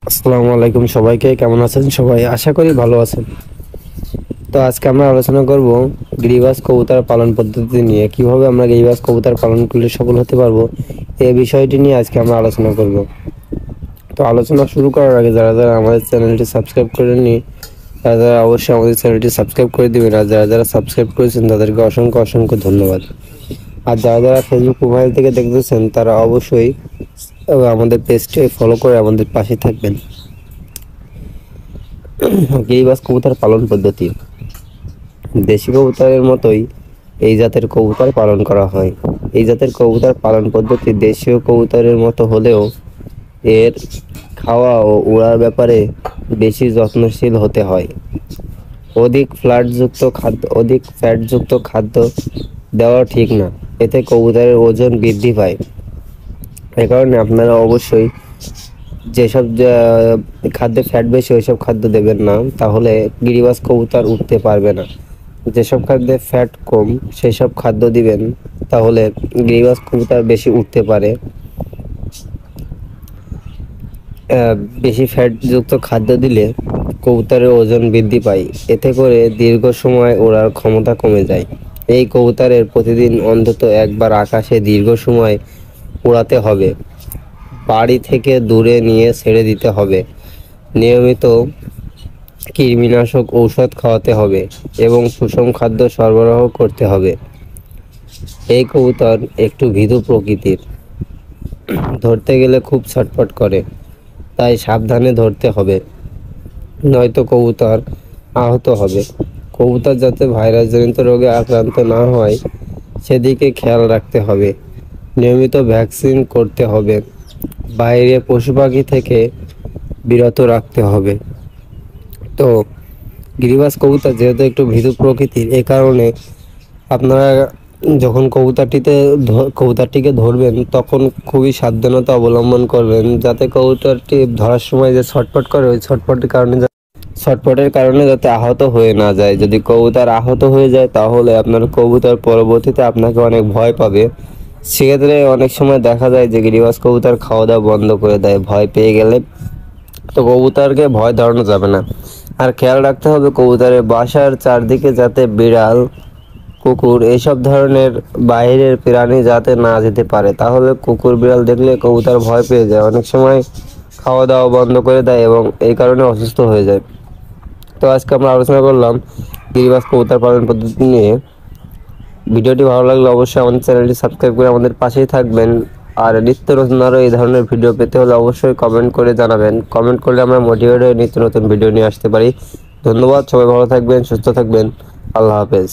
আসসালামু আলাইকুম সবাইকে, কেমন আছেন সবাই? আশা করি ভালো আছেন। তো আজকে আমরা আলোচনা করব গিরিবাজ কবুতর পালন পদ্ধতি নিয়ে। কিভাবে আমরা গিরিবাজ কবুতর পালন করলে সফল হতে পারবো, এই বিষয়টি নিয়ে আজকে আমরা আলোচনা করব। তো আলোচনা শুরু করার আগে যারা যারা আমাদের চ্যানেলটি সাবস্ক্রাইব করেননি, তারা যারা অবশ্যই আমাদের চ্যানেলটি সাবস্ক্রাইব করে দিবেন। আর যারা যারা সাবস্ক্রাইব করেছেন তাদেরকে অসংখ্য অসংখ্য ধন্যবাদ। আর যারা যারা ফেসবুক প্রোফাইল থেকে দেখতেছেন তারা অবশ্যই আমাদের পেজটি ফলো করে আমাদের পাশে থাকবেন। গিরিবাজ কবুতর পালন পদ্ধতি দেশি কবুতরের মতোই এই জাতের কবুতর পালন করা হয়। এই জাতের কবুতর পালন পদ্ধতি দেশীয় কবুতরের মতো হলেও এর খাওয়া ও উড়ার ব্যাপারে বেশি যত্নশীল হতে হয়। অধিক ফ্যাটযুক্ত খাদ্য দেওয়া ঠিক না, এতে কবুতরের ওজন বৃদ্ধি পায়। এ কারণে আপনারা অবশ্যই যেসব খাদ্যে ফ্যাট বেশি ওইসব খাদ্য দেবেন না, তাহলে গিরিবাজ কবুতর উঠতে পারবে না। যেসব খাদ্যে ফ্যাট কম সেই সব খাদ্য দিবেন, তাহলে গিরিবাজ কবুতর বেশি উঠতে পারে। বেশি ফ্যাটযুক্ত খাদ্য দিলে কবুতরের ওজন বৃদ্ধি পায়, এতে করে দীর্ঘ সময় ওড়ার ক্ষমতা কমে যায়। এই কবুতরের প্রতিদিন অন্তত একবার আকাশে দীর্ঘ সময় উড়াতে হবে। বাড়ি থেকে দূরে নিয়ে ছেড়ে দিতে হবে। নিয়মিত কৃমিনাশক ঔষধ খাওয়াতে হবে এবং সুষম খাদ্য সরবরাহ করতে হবে। এই কবুতর একটু ভীতু প্রকৃতির, ধরতে গেলে খুব ছটফট করে, তাই সাবধানে ধরতে হবে, নয়তো কবুতর আহত হবে। কবুতর যাতে ভাইরাসজনিত রোগে আক্রান্ত না হয় সেদিকে খেয়াল রাখতে হবে। নিয়মিত ভ্যাকসিন করতে হবে। বাইরে পশু পাখি থেকে বিরত রাখতে হবে। তো গিরিবাজ কবুতর যেহেতু একটু ভীতু প্রকৃতির, এ কারণে আপনারা যখন কবুতরটিকে ধরবেন তখন খুবই সাবধানতা অবলম্বন করবেন, যাতে কবুতরটি ধরার সময় যে ছটফট করে ওই ছটফটের কারণে যাতে আহত হয়ে না যায়। যদি কবুতর আহত হয়ে যায় তাহলে আপনার কবুতর পরবর্তীতে আপনাকে অনেক ভয় পাবে। সেক্ষেত্রে অনেক সময় দেখা যায় যে গিরিবাজ কবুতর খাওয়া দাওয়া বন্ধ করে দেয় ভয় পেয়ে গেলে। তো কবুতরকে ভয় ধরানো যাবে না। আর খেয়াল রাখতে হবে কবুতরের বাসার চারদিকে যাতে বিড়াল, কুকুর এইসব ধরনের বাইরের প্রাণী যাতে না যেতে পারে। তাহলে কুকুর বিড়াল দেখলে কবুতর ভয় পেয়ে যায়, অনেক সময় খাওয়া দাওয়া বন্ধ করে দেয় এবং এই কারণে অসুস্থ হয়ে যায়। তো আজকে আমরা আলোচনা করলাম গিরিবাজ কবুতর পালন পদ্ধতি নিয়ে। ভিডিওটি ভালো লাগলে অবশ্যই আমাদের চ্যানেলটি সাবস্ক্রাইব করে আমাদের পাশেই থাকবেন। আর নিত্য নতুন আরও এই ধরনের ভিডিও পেতে হলে অবশ্যই কমেন্ট করে জানাবেন। কমেন্ট করলে আমরা মোটিভেট হয়ে নিত্য নতুন ভিডিও নিয়ে আসতে পারি। ধন্যবাদ, সবাই ভালো থাকবেন, সুস্থ থাকবেন। আল্লাহ হাফেজ।